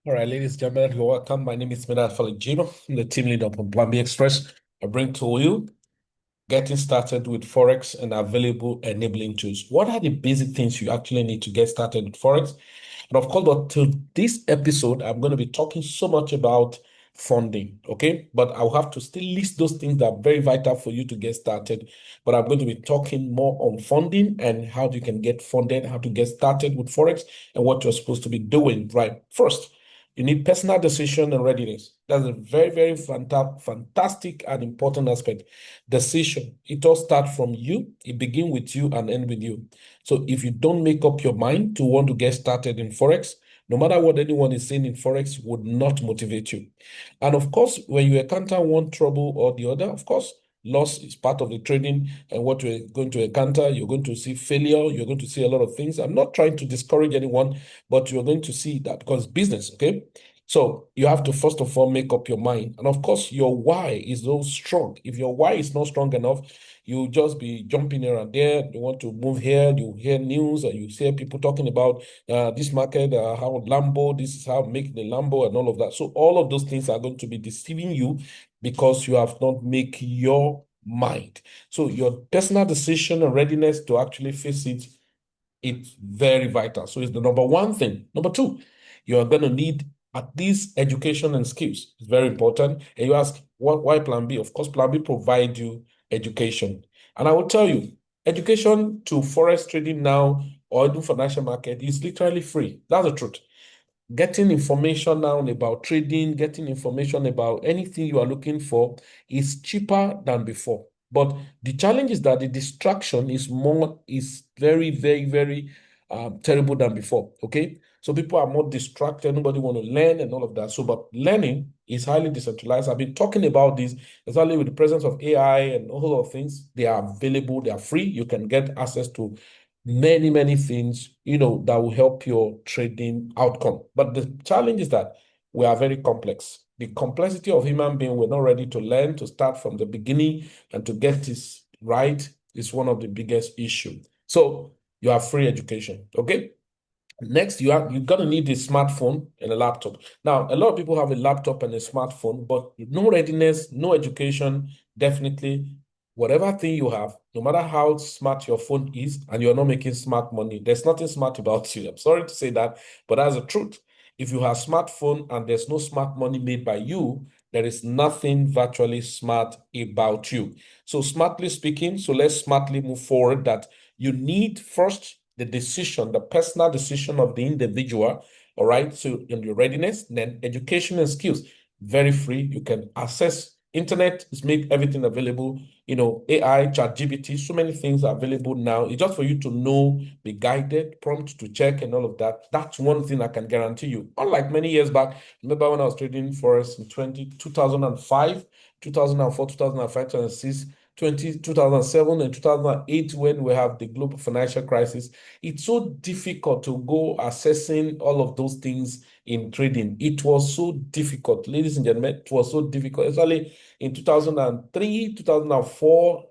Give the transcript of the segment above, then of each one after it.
All right, ladies and gentlemen, you're welcome. My name is Metatrader. I'm the team leader on Plan B Express. I bring to you getting started with Forex and available enabling tools. What are the basic things you actually need to get started with Forex? And of course, but to this episode, I'm going to be talking so much about funding, okay? But I'll have to still list those things that are very vital for you to get started. But I'm going to be talking more on funding and how you can get funded, how to get started with Forex, and what you're supposed to be doing, right? First, you need personal decision and readiness. That's a very, very fantastic and important aspect. Decision. It all starts from you. It begins with you and end with you. So if you don't make up your mind to want to get started in Forex, no matter what anyone is saying in Forex would not motivate you. And of course, when you encounter one trouble or the other, of course, loss is part of the trading and what you're going to encounter. You're going to see failure. You're going to see a lot of things. I'm not trying to discourage anyone, but you're going to see that because business, okay? So you have to first of all make up your mind. And of course, your why is so strong. If your why is not strong enough, you'll just be jumping here and there. You want to move here, you hear news, and you hear people talking about this market, how Lambo, this is how make the Lambo and all of that. So all of those things are going to be deceiving you because you have not made your mind. So your personal decision and readiness to actually face it, it's very vital. So it's the number one thing. Number two, you're going to need at least education and skills. It's very important. And you ask, why Plan B? Of course, Plan B provides you education. And I will tell you, education to forex trading now or even financial market is literally free. That's the truth. Getting information now about trading, getting information about anything you are looking for is cheaper than before. But the challenge is that the distraction is very, very, very terrible than before. Okay. So people are more distracted. Nobody want to learn and all of that. So, but learning is highly decentralized. I've been talking about this, especially with the presence of AI and a whole lot of things. They are available. They are free. You can get access to many, many things, that will help your trading outcome. But the challenge is that we are very complex. The complexity of human being, we're not ready to learn, to start from the beginning and to get this right is one of the biggest issues. So you have free education, okay? Next, you're gonna need a smartphone and a laptop. Now, a lot of people have a laptop and a smartphone, but no readiness, no education, definitely whatever thing you have, no matter how smart your phone is, and you're not making smart money, there's nothing smart about you. I'm sorry to say that, but that's the truth. If you have smartphone and there's no smart money made by you, there is nothing virtually smart about you. So smartly speaking, so let's smartly move forward that you need first the decision, the personal decision of the individual. All right. So in your readiness, then education and skills, very free. You can access internet, is make everything available. AI, ChatGPT, so many things are available now. It's just for you to know, be guided, prompt to check, and all of that. That's one thing I can guarantee you. Unlike many years back, remember when I was trading Forex in 2005, 2004, 2005, 2006, 2007 and 2008 when we have the global financial crisis, it's so difficult to go assessing all of those things in trading. It was so difficult, ladies and gentlemen. It was so difficult, especially in 2003, 2004,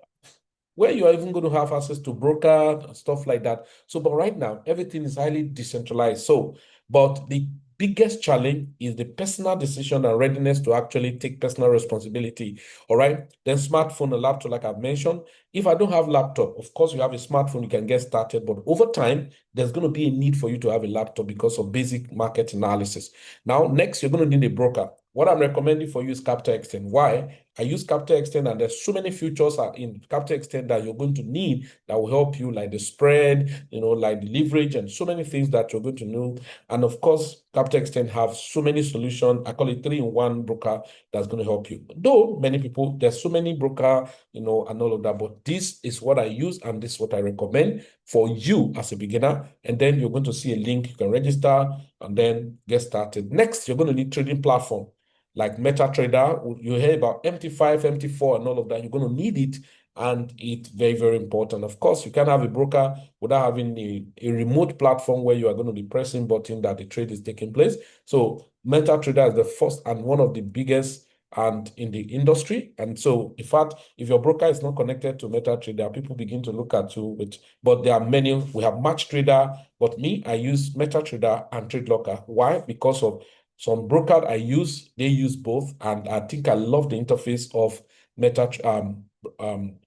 where you are even going to have access to broker and stuff like that. So, but right now, everything is highly decentralized. So, but the biggest challenge is the personal decision and readiness to actually take personal responsibility. All right. Then smartphone and laptop, like I've mentioned. If I don't have laptop, of course, you have a smartphone, you can get started. But over time, there's going to be a need for you to have a laptop because of basic market analysis. Now, next, you're going to need a broker. What I'm recommending for you is Capitalxtend. Why? I use Capitalxtend, and there's so many features in Capitalxtend that you're going to need that will help you, like the spread, like the leverage, and so many things that you're going to know. And of course, Capitalxtend have so many solutions. I call it 3-in-1 broker that's going to help you. Though many people, there's so many broker, and all of that, but this is what I use, and this is what I recommend for you as a beginner. And then you're going to see a link, you can register and then get started. Next, you're going to need trading platform like Metatrader. You hear about MT5, MT4, and all of that. You're going to need it, and it's very, very important. Of course, you can't have a broker without having a remote platform where you are going to be pressing button that the trade is taking place. So Metatrader is the first and one of the biggest and in the industry. And so, in fact, if your broker is not connected to MetaTrader, people begin to look at you. But there are many. We have Match Trader, but me, I use MetaTrader and TradeLocker. Why? Because of Some broker I use, they use both, and I think I love the interface of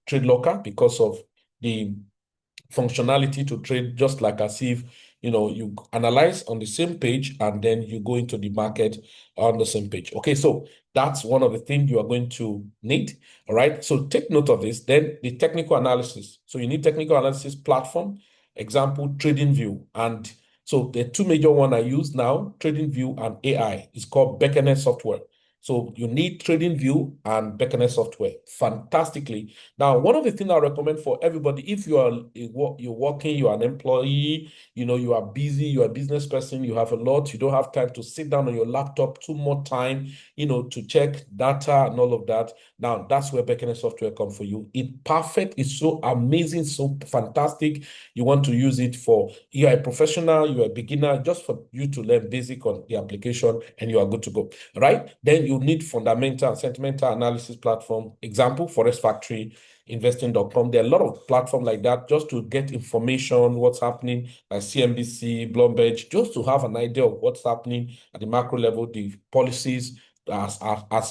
Tradelocker because of the functionality to trade, just like as if you analyze on the same page and then you go into the market on the same page. Okay, so that's one of the things you are going to need. All right, so take note of this. Then the technical analysis. So you need technical analysis platform, example Tradingview. And so the two major one I use now, Tradingview and AI, is called Bekenet software. So you need Tradingview and Bekenet software fantastically. Now, one of the things I recommend for everybody, if you're working, you're an employee, you are busy, you're a business person, you have a lot, you don't have time to sit down on your laptop too much time, to check data and all of that. Now, that's where Bekenet software come for you. It's perfect. It's so amazing, so fantastic. You want to use it for, you're a professional, you're a beginner, just for you to learn basic on the application and you are good to go, right? Then you need fundamental and sentimental analysis platform, example, Forexfactory, investing.com. There are a lot of platforms like that just to get information, what's happening, like CNBC, Bloomberg, just to have an idea of what's happening at the macro level, the policies as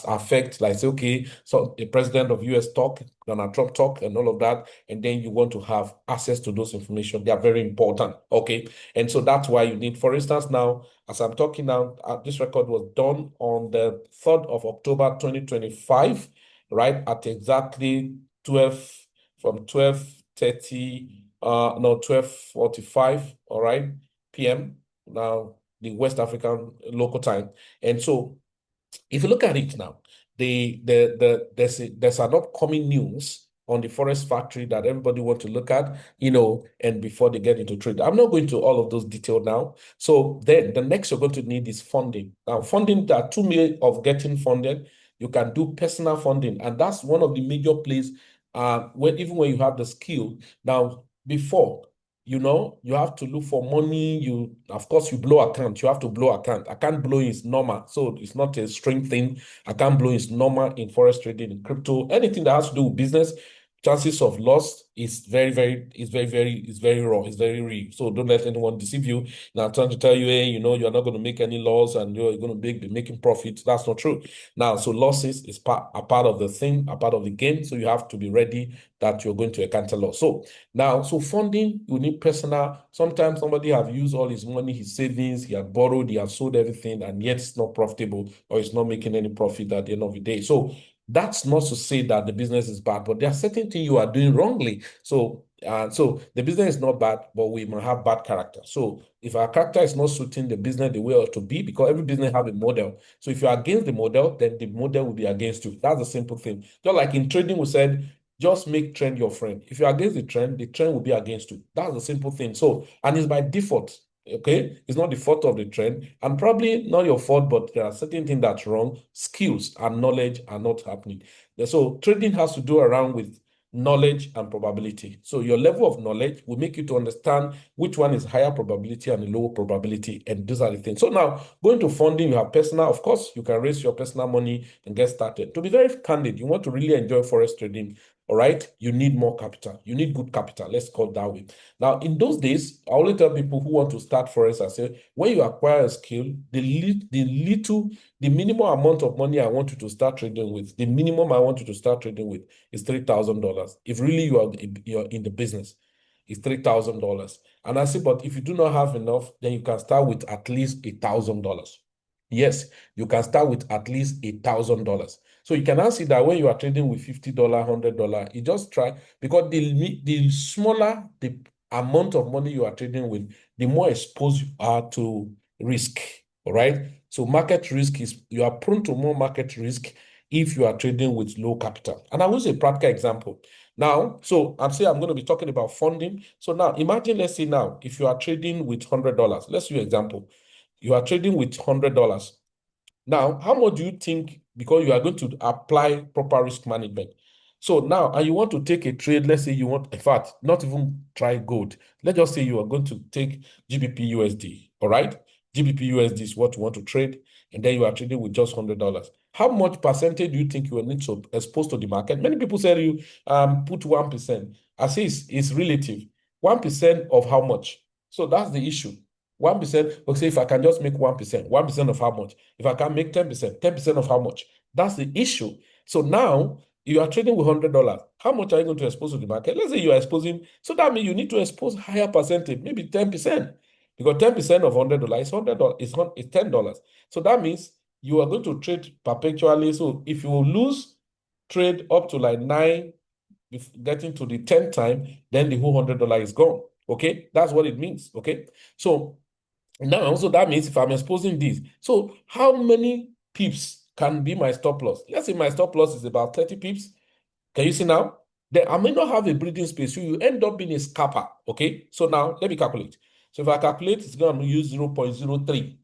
affect, like say, okay, so the president of US talk, Donald Trump talk, and all of that, and then you want to have access to those information. They are very important, okay? And so that's why you need, for instance, now, as I'm talking now, this record was done on the 3rd of October, 2025, right, at exactly 12:45, all right, p.m. Now, the West African local time. And so if you look at it now, there's an upcoming news on the Forexfactory that everybody want to look at, and before they get into trade. I'm not going to all of those details now. So then the next you're going to need is funding. Now, funding, there are two ways of getting funded. You can do personal funding, and that's one of the major places even when you have the skill. Now, before, you have to look for money. Of course, you blow account. You have to blow account. Account blowing is normal. So it's not a strange thing. Account blowing is normal in forex trading, in crypto, anything that has to do with business. Chances of loss is very raw. It's very real. So don't let anyone deceive you. Now, I'm trying to tell you, hey, you're not going to make any loss and you're going to be making profits. That's not true. Now, so losses is a part of the thing, a part of the game. So you have to be ready that you're going to encounter loss. So now, funding, you need personal. Sometimes somebody have used all his money, his savings, he had borrowed, he has sold everything, and yet it's not profitable or it's not making any profit at the end of the day. So that's not to say that the business is bad, but there are certain things you are doing wrongly. So the business is not bad, but we might have bad character. So if our character is not suiting the business the way it ought to be, because every business have a model. So if you're against the model, then the model will be against you. That's a simple thing. Just like in trading, we said, just make trend your friend. If you're against the trend will be against you. That's a simple thing. So, and it's by default. Okay, it's not the fault of the trend, and probably not your fault, but there are certain things that's wrong. Skills and knowledge are not happening. So trading has to do around with knowledge and probability. So your level of knowledge will make you to understand which one is higher probability and lower probability, and these are the things. So now, going to funding, you have personal. Of course, you can raise your personal money and get started. To be very candid, you want to really enjoy forex trading, all right, you need more capital. You need good capital. Let's call it that way. Now, in those days, I always tell people who want to start forex, I say, when you acquire a skill, the minimum amount of money I want you to start trading with, the minimum I want you to start trading with is $3,000. If really you're in the business, it's $3,000. And I say, but if you do not have enough, then you can start with at least $1,000. Yes, you can start with at least $1,000. So you can now see that when you are trading with $50, $100, you just try, because the smaller the amount of money you are trading with, the more exposed you are to risk. All right. So market risk you are prone to more market risk if you are trading with low capital. And I will use a practical example. Now, so I'm going to be talking about funding. So now imagine, let's say now, if you are trading with $100, let's use an example. You are trading with $100. Now, how much do you think, because you are going to apply proper risk management? So now, and you want to take a trade, let's say you want, in fact, not even try gold. Let's just say you are going to take GBP USD, all right? GBP USD is what you want to trade, and then you are trading with just $100. How much percentage do you think you will need to expose to the market? Many people say you put 1%. I say it's relative. 1% of how much? So that's the issue. 1%, okay, if I can just make 1%, 1% of how much? If I can make 10%, 10% of how much? That's the issue. So now you are trading with $100. How much are you going to expose to the market? Let's say you are exposing, so that means you need to expose higher percentage, maybe 10%. Because 10% of $100 is $100, it's $10. So that means you are going to trade perpetually. So if you lose trade up to like 9, getting to the 10th time, then the whole $100 is gone. Okay, that's what it means. Okay, so now, so that means if I'm exposing this, so how many pips can be my stop loss? Let's say my stop loss is about 30 pips. Can you see now? Then I may not have a breathing space, so you end up being a scalper. Okay, so now let me calculate. So if I calculate, it's going to use 0.03.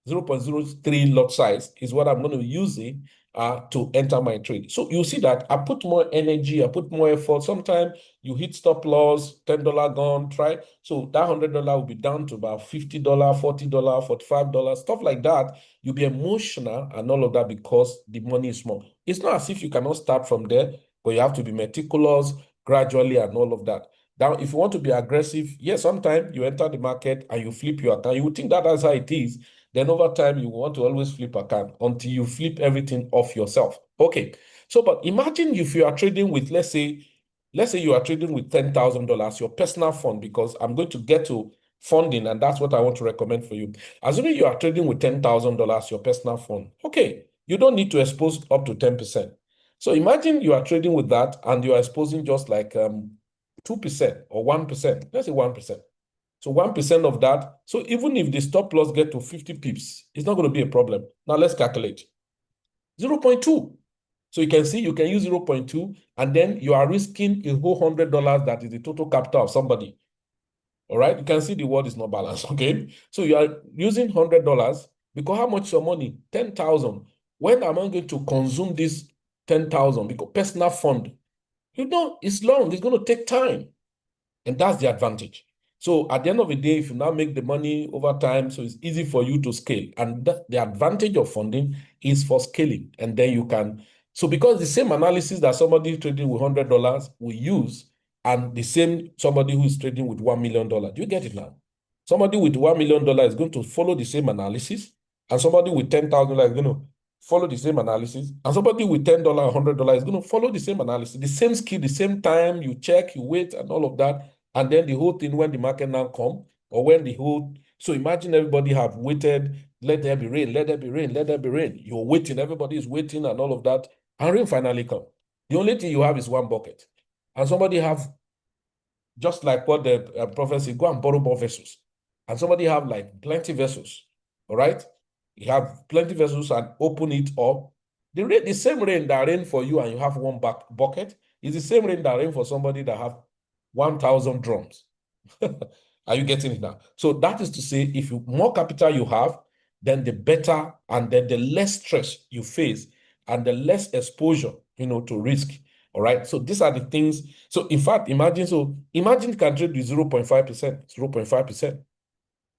0.03 lot size is what I'm going to be using to enter my trade. So you see that I put more energy, I put more effort. Sometimes you hit stop loss, $10 gone, try. So that $100 will be down to about $50, $40, $45, stuff like that. You'll be emotional and all of that because the money is small. It's not as if you cannot start from there, but you have to be meticulous gradually and all of that. Now, if you want to be aggressive, yes, sometimes you enter the market and you flip your account. You would think that that's how it is. Then over time, you want to always flip account until you flip everything off yourself. Okay. So, but imagine if you are trading with, let's say you are trading with $10,000, your personal fund, because I'm going to get to funding, and that's what I want to recommend for you. Assuming you are trading with $10,000, your personal fund, okay, you don't need to expose up to 10%. So imagine you are trading with that and you are exposing just like 2% or 1%. Let's say 1%. So 1% of that. So even if the stop loss get to 50 pips, it's not going to be a problem. Now let's calculate. 0.2. So you can see you can use 0.2, and then you are risking a whole $100 that is the total capital of somebody. All right. You can see the world is not balanced. Okay. So you are using $100 because how much is your money? 10,000. When am I going to consume this 10,000? Because personal fund, it's long. It's going to take time. And that's the advantage. So at the end of the day, if you now make the money over time, so it's easy for you to scale. And the advantage of funding is for scaling. And then you can, so because the same analysis that somebody trading with $100 will use, and the same somebody who is trading with $1 million, do you get it now? Somebody with $1 million is going to follow the same analysis, and somebody with $10,000 is going to follow the same analysis, and somebody with $10, $100 is going to follow the same analysis, the same skill, the same time, you check, you wait, and all of that. And then the whole thing, when the market now come, or when the whole, so imagine everybody have waited, let there be rain, let there be rain, let there be rain. You're waiting, everybody is waiting and all of that, and rain finally come. The only thing you have is one bucket. And somebody have, just like what the prophet said, go and borrow more vessels. And somebody have like plenty vessels, all right? You have plenty vessels and open it up. The same rain that rain for you and you have one bucket is the same rain that rain for somebody that have 1,000 drums. Are you getting it now? So that is to say, if you more capital you have, then the better, and then the less stress you face and the less exposure, to risk. All right. So these are the things. So in fact, imagine you can trade with 0.5%, 0.5%.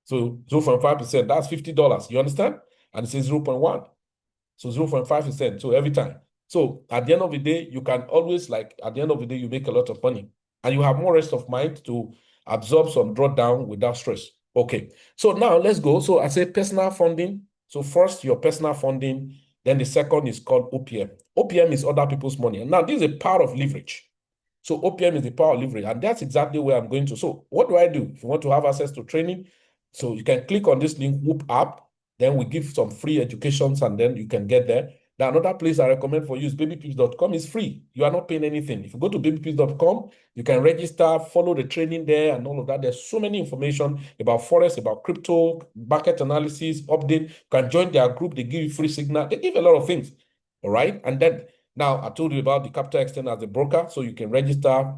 So 0.5%, that's $50. You understand? And it says 0.1. So 0.5%. So every time. So at the end of the day, you can always, like, at the end of the day, you make a lot of money and you have more rest of mind to absorb some drawdown without stress. Okay. So now let's go. So I say personal funding. So first, your personal funding. Then the second is called OPM. OPM is other people's money. And now this is a power of leverage. So OPM is the power of leverage. And that's exactly where I'm going to. So what do I do? If you want to have access to training, so you can click on this link, Whoop app. Then we give some free educations and then you can get there. Now, another place I recommend for you is babypips.com. It's free. You are not paying anything. If you go to babypips.com, you can register, follow the training there and all of that. There's so many information about Forex, about crypto, market analysis, update. You can join their group. They give you free signal. They give a lot of things. All right. And then now I told you about the Capitalxtend as a broker. So you can register,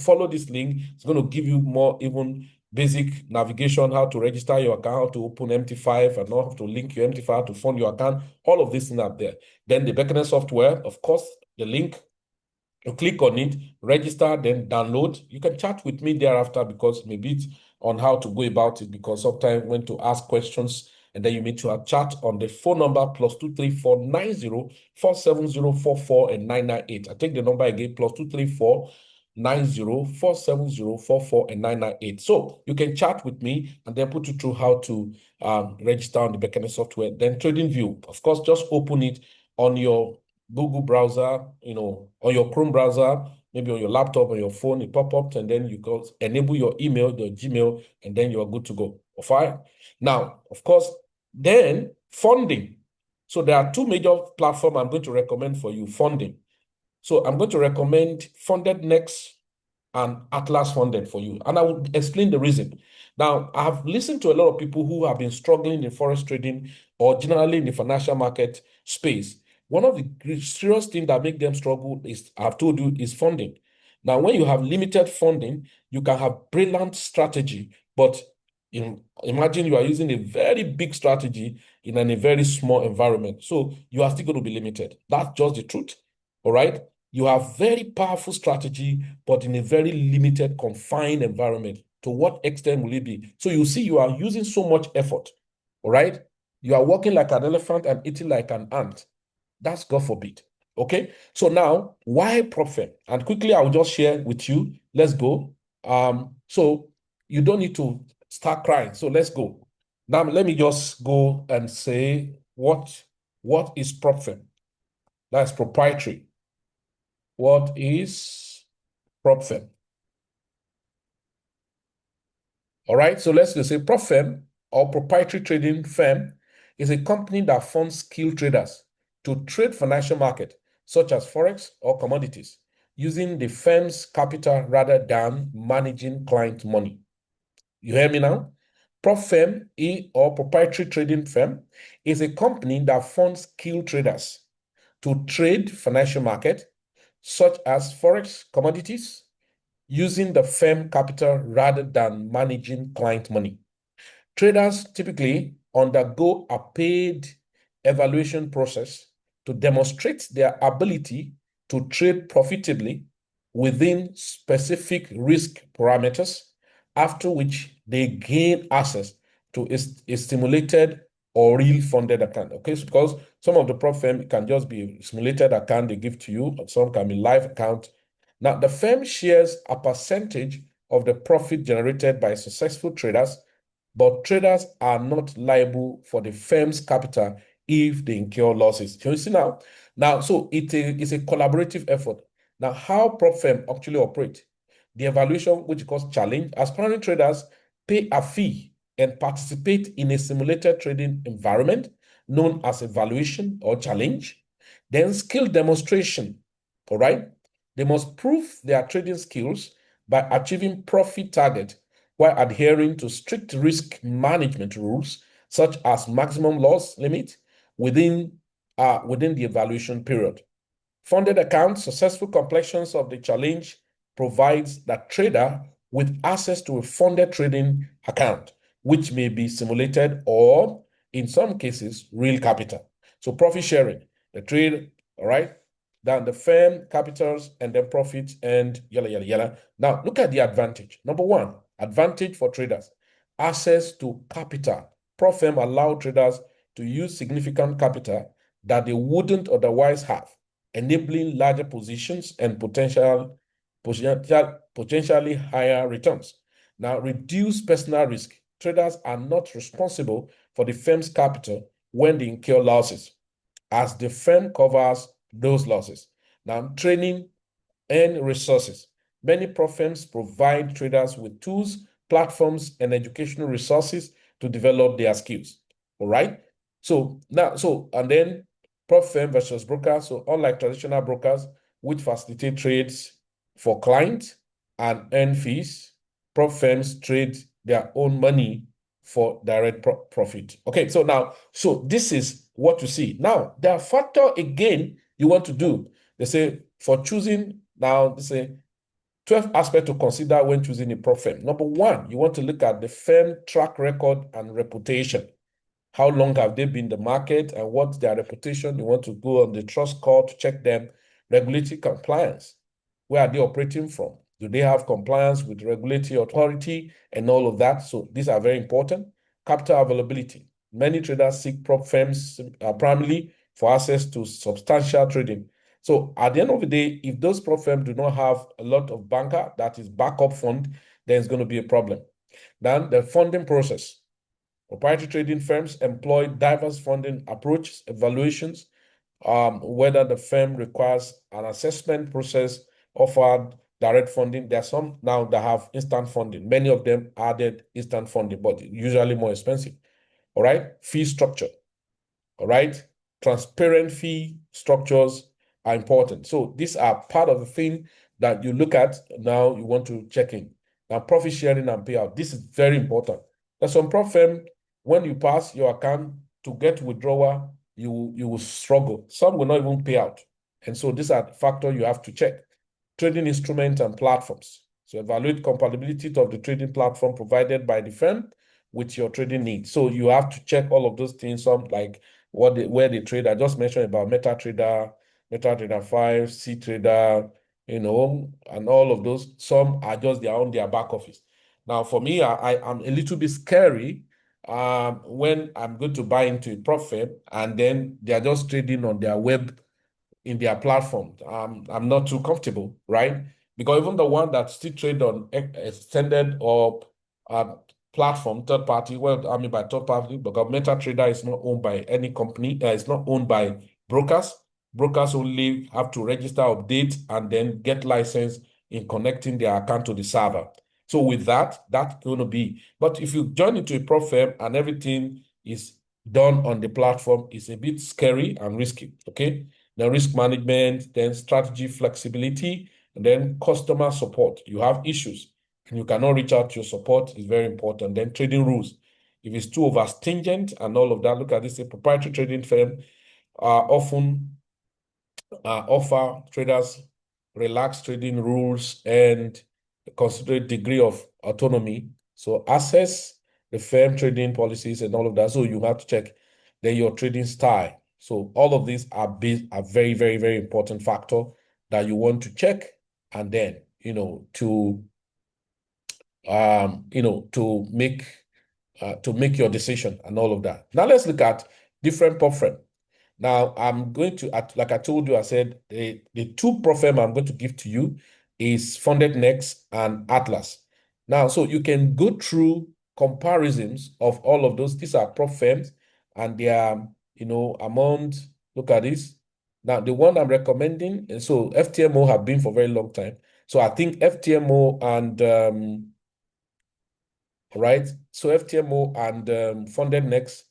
follow this link. It's going to give you more even basic navigation, how to register your account, how to open MT5 and how to link your MT5 to fund your account. All of this things up there. Then the Bekenet software, of course, the link, you click on it, register, then download. You can chat with me thereafter because maybe it's on how to go about it, because sometimes when to ask questions and then you need to have chat on the phone number +23490 47044 and 998. I take the number again, +234 9047044998. and 998. So you can chat with me and then put you through how to register on the Bekenet software. Then Tradingview, of course, just open it on your Google browser, on your Chrome browser, maybe on your laptop or your phone, it pop up, and then you go enable your email, your Gmail, and then you are good to go. Fine. Now, of course, then funding. So there are two major platforms I'm going to recommend for you, funding. So I'm going to recommend FundedNext and Atlas Funded for you. And I will explain the reason. Now, I have listened to a lot of people who have been struggling in forex trading or generally in the financial market space. One of the serious things that make them struggle is, I've told you, is funding. Now, when you have limited funding, you can have brilliant strategy, but imagine you are using a very big strategy in a very small environment. So you are still going to be limited. That's just the truth. All right. You have very powerful strategy, but in a very limited, confined environment. To what extent will it be? So you see, you are using so much effort. All right. You are walking like an elephant and eating like an ant. That's God forbid. Okay. So now, why prop firm? And quickly, I'll just share with you. Let's go. So you don't need to start crying. So let's go. Now, let me just go and say what is prop firm? That's proprietary. What is prop firm? All right, so let's just say prop firm or proprietary trading firm is a company that funds skilled traders to trade financial market, such as Forex or commodities, using the firm's capital rather than managing client money. You hear me now? Prop firm or proprietary trading firm is a company that funds skilled traders to trade financial market, such as Forex commodities, using the firm capital rather than managing client money. Traders typically undergo a paid evaluation process to demonstrate their ability to trade profitably within specific risk parameters, after which they gain access to a stimulated or real funded account. Okay, so because some of the prop firm can just be a simulated account they give to you, some can be live account. Now, the firm shares a percentage of the profit generated by successful traders, but traders are not liable for the firm's capital if they incur losses. So you see now? Now, so it's a collaborative effort. Now, how prop firm actually operate? The evaluation, which is called challenge, aspiring traders pay a fee and participate in a simulated trading environment known as evaluation or challenge. Then skill demonstration, all right? They must prove their trading skills by achieving profit target while adhering to strict risk management rules, such as maximum loss limit within the evaluation period. Funded accounts, successful completions of the challenge provides the trader with access to a funded trading account, which may be simulated or, in some cases, real capital. So profit sharing, the trade, all right, then the firm capitals and then profits and yalla, yalla, yalla. Now, look at the advantage. Number one, advantage for traders, access to capital. Prop firm allow traders to use significant capital that they wouldn't otherwise have, enabling larger positions and potentially higher returns. Now, reduce personal risk. Traders are not responsible for the firm's capital when they incur losses, as the firm covers those losses. Now, training and resources. Many prop firms provide traders with tools, platforms, and educational resources to develop their skills. All right. So now, and then prop firm versus broker. So unlike traditional brokers, which facilitate trades for clients and earn fees, prop firms trade their own money for direct profit. Okay, so now, so this is what you see. Now, there are factors again you want to do. They say for choosing, now they say 12 aspects to consider when choosing a prop firm. Number one, you want to look at the firm track record and reputation. How long have they been in the market and what's their reputation? You want to go on the trust score to check them. Regulatory compliance. Where are they operating from? Do they have compliance with regulatory authority and all of that? So these are very important. Capital availability. Many traders seek prop firms primarily for access to substantial trading, So at the end of the day, if those prop firms do not have a lot of banker, that is backup fund, then it's going to be a problem. Then the funding process. Proprietary trading firms employ diverse funding approaches, evaluations, whether the firm requires an assessment process, offered direct funding. There are some now that have instant funding. Many of them added instant funding, but usually more expensive. All right. Fee structure. All right. Transparent fee structures are important. So these are part of the thing that you look at now. You want to check in. Now, profit sharing and payout. This is very important. There's some prop firm, when you pass your account to get withdrawal, you will struggle. Some will not even pay out. And so these are factors you have to check. Trading instruments and platforms. So evaluate compatibility of the trading platform provided by the firm with your trading needs. So you have to check all of those things, some like where they trade. I just mentioned about Metatrader, Metatrader 5, CTrader, and all of those. Some are just on their back office. Now, for me, I'm a little bit scary when I'm going to buy into a prop firm and then they're just trading on their web in their platform. I'm not too comfortable, right? Because even the one that still trade on extended or platform, third party, well, I mean by third party, because MetaTrader is not owned by any company, it's not owned by brokers. Brokers only have to register, update, and then get license in connecting their account to the server. So with that, that's going to be. But if you join into a prop firm and everything is done on the platform, it's a bit scary and risky, okay? Then risk management, then strategy flexibility, and then customer support. You have issues and you cannot reach out to your support is very important. Then trading rules. If it's too overstingent and all of that, look at this, a proprietary trading firm often offer traders relaxed trading rules and consider a degree of autonomy. So assess the firm trading policies and all of that. So you have to check then your trading style. So all of these are very, very, very important factor that you want to check and then, to make your decision and all of that. Now let's look at different prop firm. Now I'm going to, like I told you, I said the two prop firm I'm going to give to you is FundedNext and Atlas. Now, so you can go through comparisons of all of those. These are prop firms and they are, amount. Look at this. Now, the one I'm recommending, and so FTMO have been for a very long time. So I think FTMO and right? So FTMO and FundedNext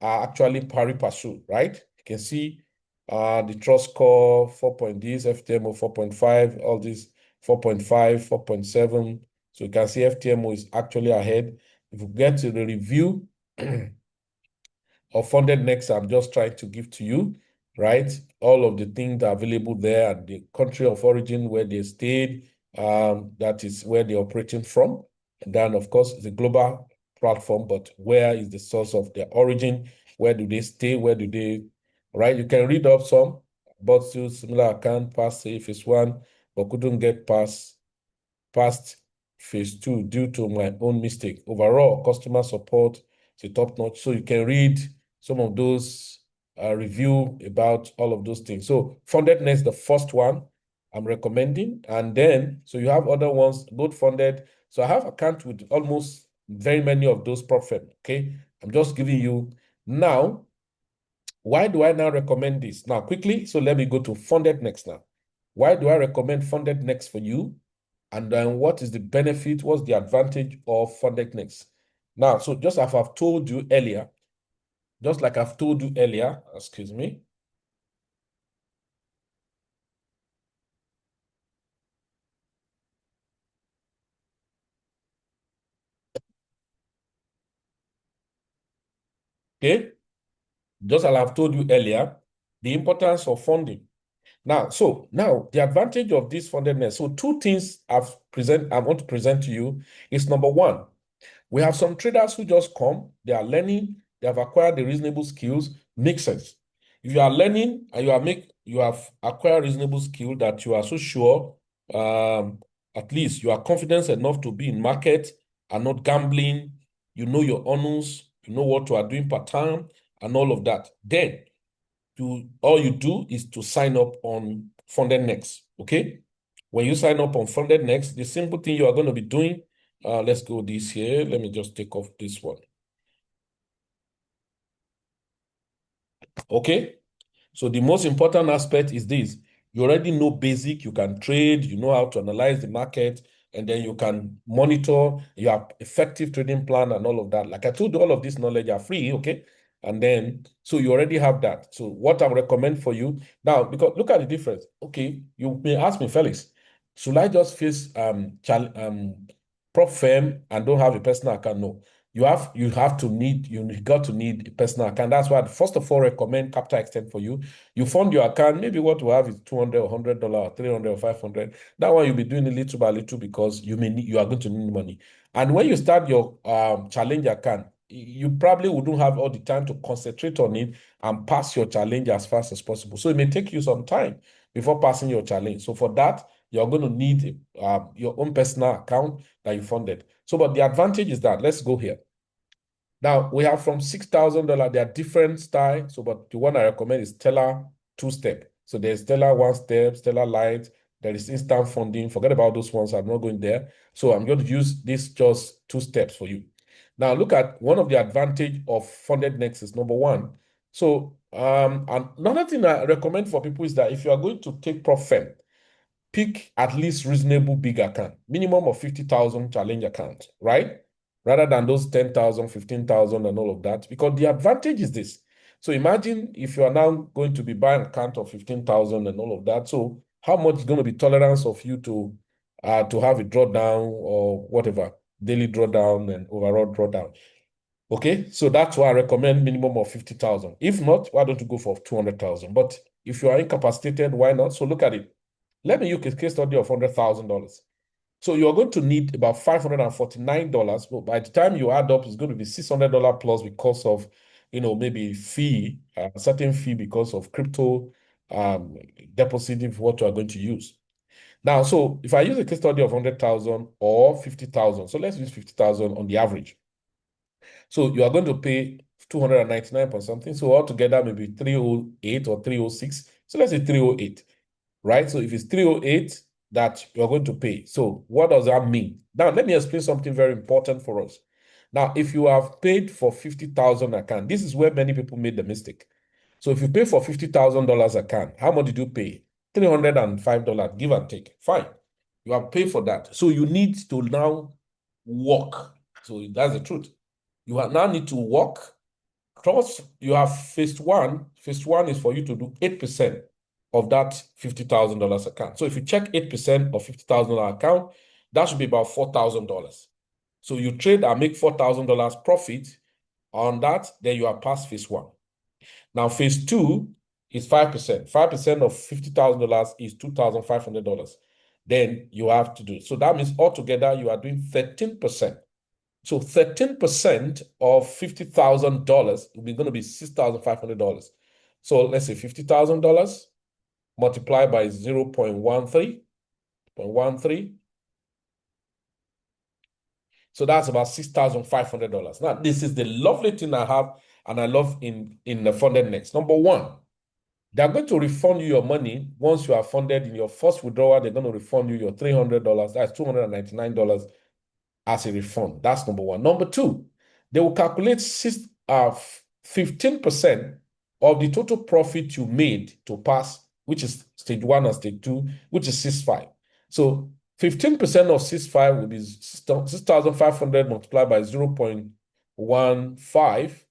are actually pari passu, right? You can see the trust score 4 point this, FTMO 4.5, all these 4.5, 4.7. So you can see FTMO is actually ahead. If you get to the review of FundedNext, I'm just trying to give to you, right? All of the things that are available there and the country of origin where they stayed, that is where they're operating from. And then, of course, it's a global platform, but where is the source of their origin? Where do they stay? Where do they, right? You can read up some, bought to similar account, past phase 1, but couldn't get past phase 2 due to my own mistake. Overall, customer support is top notch. So you can read some of those review about all of those things. So FundedNext, the first one I'm recommending. And then, so you have other ones, good funded. So I have account with almost very many of those prop firms, okay? I'm just giving you now. Why do I now recommend this? Now, quickly, so let me go to FundedNext now. Why do I recommend FundedNext for you? And then what is the benefit? What's the advantage of FundedNext? Now, so just as I've told you earlier, excuse me. Okay, just as I've told you earlier, the importance of funding. Now, the advantage of this FundedNext. So two things I want to present to you is number one, we have some traders who just come, they are learning, they have acquired the reasonable skills, makes sense. If you are learning and you have acquired reasonable skill that you are so sure, at least you are confident enough to be in market and not gambling, you know your honors, you know what you are doing per time and all of that. Then all you do is to sign up on FundedNext, okay? When you sign up on FundedNext, the simple thing you are going to be doing, let's go this here. Let me just take off this one. Okay? So the most important aspect is this. You already know basic, you can trade, you know how to analyze the market, and then you can monitor your effective trading plan and all of that. Like I told you, all of this knowledge are free, okay? And then, so you already have that. So what I recommend for you now, because look at the difference. Okay, you may ask me, Felix, should I just face prop firm and don't have a personal account? No. You got to need a personal account. That's why I first of all recommend Capitalxtend for you. You fund your account, maybe what you have is $200 or $100 or 300 or 500. That one you'll be doing it little by little because you are going to need money. And when you start your challenge account, you probably wouldn't have all the time to concentrate on it and pass your challenge as fast as possible. So it may take you some time before passing your challenge. So for that, you're going to need your own personal account that you funded. So, but the advantage is that, let's go here. Now, we have from $6,000, there are different styles. So, but the one I recommend is Stellar two-step. So there's Stellar one-step, Stellar Light, there is instant funding. Forget about those ones. I'm not going there. So I'm going to use this just two steps for you. Now, look at one of the advantage of FundedNext is number one. So, and another thing I recommend for people is that if you are going to take profit, pick at least reasonable big account, minimum of 50,000 challenge account, right? Rather than those 10,000, 15,000 and all of that, because the advantage is this. So imagine if you are now going to be buying an account of 15,000 and all of that. So how much is going to be tolerance of you to have a drawdown or whatever, daily drawdown and overall drawdown? Okay, so that's why I recommend minimum of 50,000. If not, why don't you go for 200,000? But if you are incapacitated, why not? So look at it. Let me use a case study of $100,000. So you're going to need about $549, but by the time you add up, it's going to be $600 plus because of, maybe fee, a certain fee because of crypto depositing for what you are going to use. Now, so if I use a case study of 100,000 or 50,000, so let's use 50,000 on the average. So you are going to pay 299 point something. So altogether, maybe 308 or 306. So let's say 308, right? So if it's 308 that you're going to pay. So what does that mean? Now, let me explain something very important for us. Now, if you have paid for 50,000 account, this is where many people made the mistake. So if you pay for $50,000 account, how much did you pay? $305, give and take. Fine. You have paid for that. So you need to now work. So that's the truth. You now need to work. Plus, you have phase one. Phase one is for you to do 8% of that $50,000 account. So if you check 8% of $50,000 account, that should be about $4,000. So you trade and make $4,000 profit on that, then you are past phase one. Now, phase two is 5%. 5% of $50,000 is $2,500. Then you have to do it. So that means altogether you are doing 13%. So 13% of $50,000 will be going to be $6,500. So let's say $50,000 multiplied by 0.13. So that's about $6,500. Now, this is the lovely thing I have and I love in the FundedNext. Number one, they're going to refund you your money once you are funded in your first withdrawal. They're going to refund you your $300. That's $299 as a refund. That's number one. Number two, they will calculate 15% of the total profit you made to pass, which is stage one and stage two, which is 6.5. So 15% of 6.5 will be 6,500 multiplied by 0.15,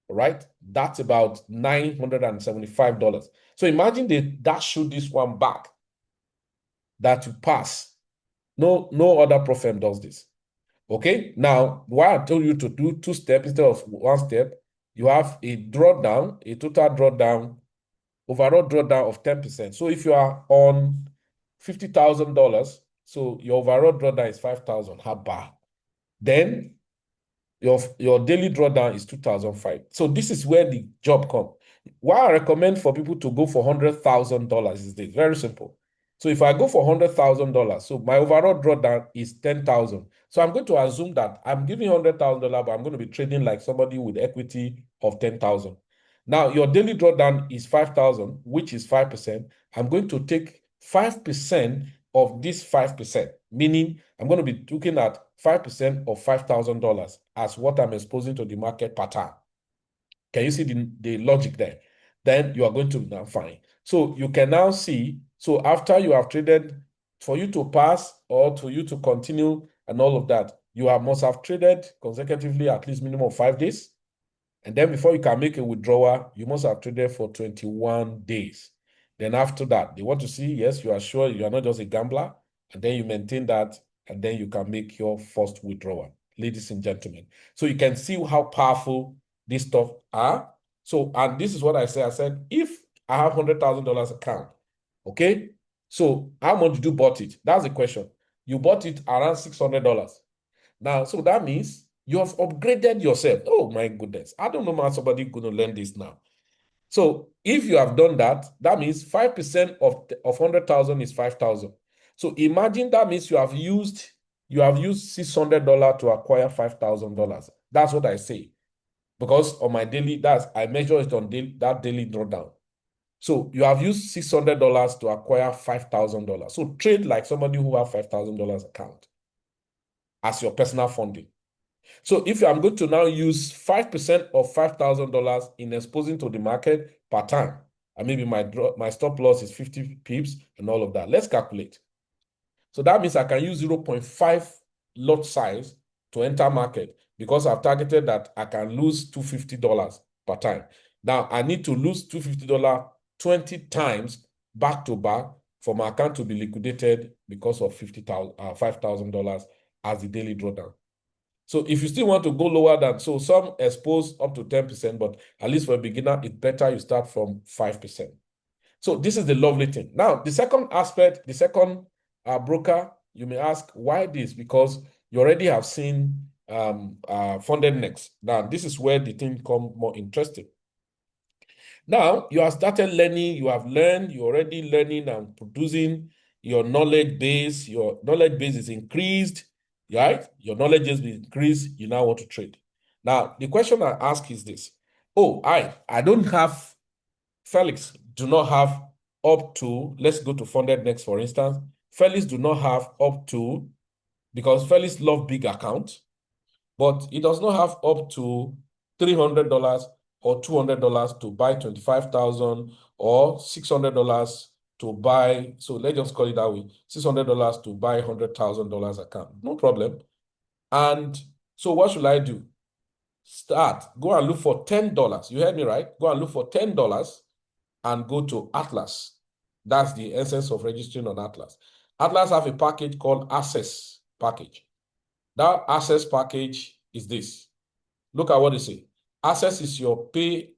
right? That's about $975. So imagine they dash you this one back that you pass. No other pro firm does this. Okay, now why I told you to do two steps instead of one step, you have a drawdown, a total drawdown, overall drawdown of 10%. So if you are on $50,000, so your overall drawdown is 5,000, how bad? Then your daily drawdown is 2,005. So this is where the job comes. Why I recommend for people to go for $100,000 is this, very simple. So if I go for $100,000, so my overall drawdown is 10,000. So I'm going to assume that I'm giving $100,000, but I'm going to be trading like somebody with equity of 10,000. Now, your daily drawdown is 5,000, which is 5%. I'm going to take 5% of this 5%, meaning I'm going to be looking at 5% of $5,000 as what I'm exposing to the market pattern. Can you see the logic there? Then you are going to now find. So you can now see, so after you have traded, for you to pass or for you to continue and all of that, you must have traded consecutively at least minimum of 5 days. And then before you can make a withdrawal, you must have traded for 21 days. Then after that, they want to see, yes, you are sure you are not just a gambler, and then you maintain that, and then you can make your first withdrawal, ladies and gentlemen. So you can see how powerful this stuff are. So, and this is what I said. I said, if I have $100,000 account, okay, so how much did you bought it? That's the question. You bought it around $600. Now, so that means you have upgraded yourself. Oh my goodness. I don't know how somebody going to learn this now. So if you have done that, that means 5% of 100,000 is 5,000. So imagine that means you have used $600 to acquire $5,000. That's what I say. Because on my daily, I measure it on that daily drawdown. So you have used $600 to acquire $5,000. So trade like somebody who have $5,000 account as your personal funding. So if I'm going to now use 5% of $5,000 in exposing to the market per time, and maybe my stop loss is 50 pips and all of that. Let's calculate. So that means I can use 0.5 lot size to enter market because I've targeted that I can lose $250 per time. Now I need to lose $250 20 times back to back for my account to be liquidated because of $5,000 as the daily drawdown. So if you still want to go lower than, so some expose up to 10%, but at least for a beginner, it's better you start from 5%. So this is the lovely thing. Now, the second aspect, the second broker, you may ask, why this? Because you already have seen FundedNext. Now, this is where the thing becomes more interesting. Now, you have started learning, you have learned, you're already learning and producing your knowledge base. Your knowledge base is increased, right? Your knowledge has been increased. You now want to trade. Now, the question I ask is this. Oh, I don't have, Felix do not have up to, let's go to FundedNext, for instance. Felix do not have up to, because Felix love big account, but he does not have up to $300 or $200 to buy 25,000 or $600 to buy, so let's just call it that way, $600 to buy $100,000 account. No problem. And so what should I do? Go and look for $10. You heard me right? Go and look for $10 and go to Atlas. That's the essence of registering on Atlas. Atlas have a package called Access package. That Access package is this. Look at what they say. Access is your pay,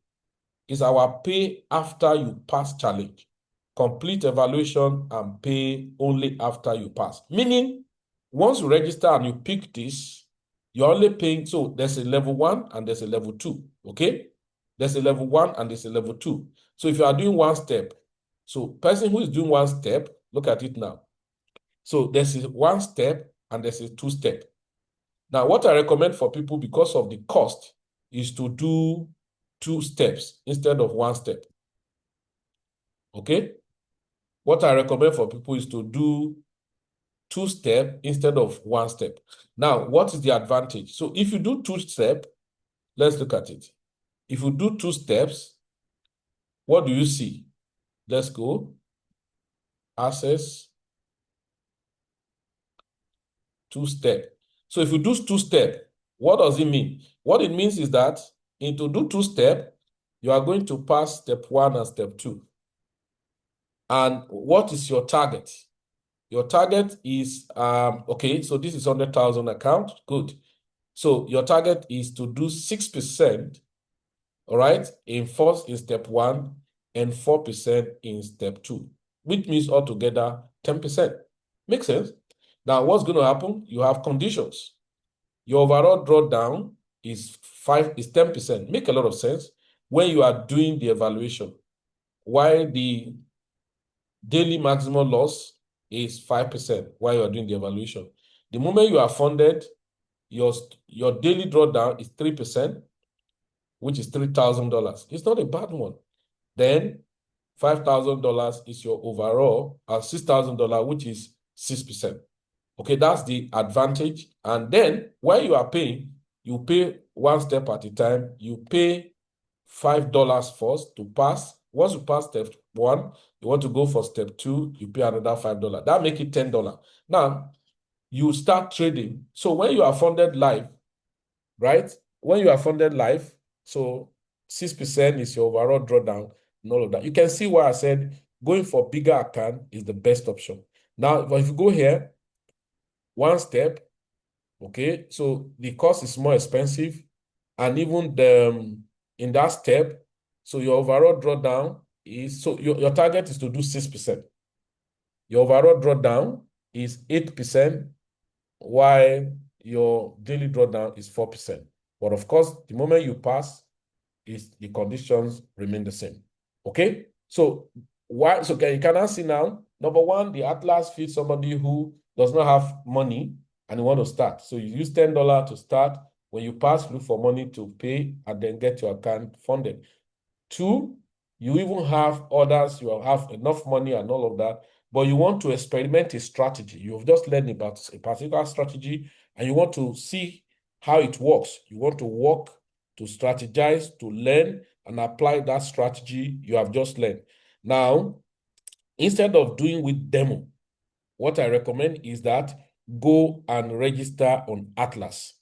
is our pay after you pass challenge. Complete evaluation and pay only after you pass. Meaning, once you register and you pick this, you're only paying, so there's a level 1 and there's a level 2, okay? There's a level 1 and there's a level 2. So if you are doing one step, so person who is doing one step, look at it now. So there's a 1 step and there's a 2 step. Now, what I recommend for people because of the cost is to do 2 steps instead of 1 step. Okay? What I recommend for people is to do 2 steps instead of 1 step. Now, what is the advantage? So if you do 2 steps, let's look at it. If you do 2 steps, what do you see? Let's go. Access. 2 steps. So if you do 2 steps, what does it mean? What it means is that to do 2 steps, you are going to pass step 1 and step 2. And what is your target? Your target is, okay, so this is 100,000 account. Good. So your target is to do 6%, all right, in step 1 and 4% in step 2, which means altogether 10%. Makes sense? Now, what's going to happen? You have conditions. Your overall drawdown is 10%. Make a lot of sense when you are doing the evaluation. While the daily maximum loss is 5% while you are doing the evaluation. The moment you are funded, your daily drawdown is 3%. which is $3,000. It's not a bad one. Then $5,000 is your overall, $6,000, which is 6%. Okay, that's the advantage. And then when you are paying, you pay one step at a time. You pay $5 first to pass. Once you pass step 1, you want to go for step 2, you pay another $5. That make it $10. Now, you start trading. So when you are funded live, right? When you are funded live, so 6% is your overall drawdown and all of that. You can see why I said going for bigger account is the best option. Now, if you go here, one step, okay, so the cost is more expensive, and even in that step, so your overall drawdown is, so your target is to do 6%. Your overall drawdown is 8%, while your daily drawdown is 4%. But of course, the moment you pass, the conditions remain the same. Okay? So why? So you can see now, number one, the Atlas feeds somebody who does not have money and you want to start. So you use $10 to start. When you pass, look for money to pay and then get your account funded. 2, you even have others, you have enough money and all of that, but you want to experiment a strategy. You've just learned about a particular strategy and you want to see how it works. You want to work, to strategize, to learn and apply that strategy you have just learned. Now, instead of doing with demo, what I recommend is that go and register on Atlas.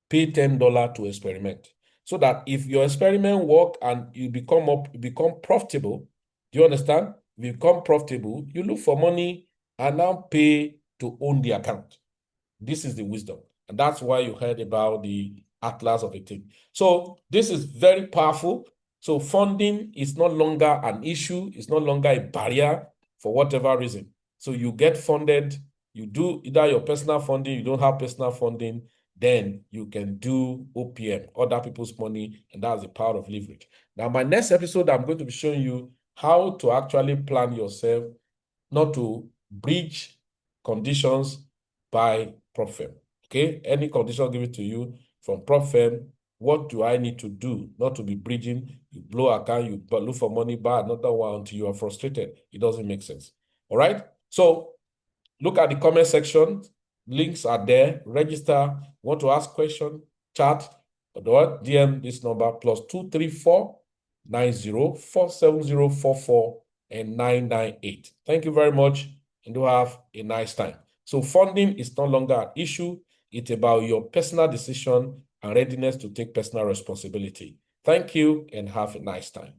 Pay $10 to experiment, so that if your experiment work and you become profitable, do you understand? You become profitable, you look for money and now pay to own the account. This is the wisdom. And that's why you heard about the Atlas of a thing. So this is very powerful. So funding is no longer an issue. It's no longer a barrier for whatever reason. So you get funded, you do either your personal funding, you don't have personal funding, then you can do OPM, other people's money, and that's the power of leverage. Now, my next episode, I'm going to be showing you how to actually plan yourself not to breach conditions by prop firm. Okay, any condition given to you from prop firm, what do I need to do not to be breaching? You blow account, you look for money, buy another one until you are frustrated. It doesn't make sense. All right, so look at the comment section. Links are there. Register. Want to ask question? Chat. Or DM this number +234 90 470 44 and 998. Thank you very much, and do have a nice time. So funding is no longer an issue. It's about your personal decision and readiness to take personal responsibility. Thank you and have a nice time.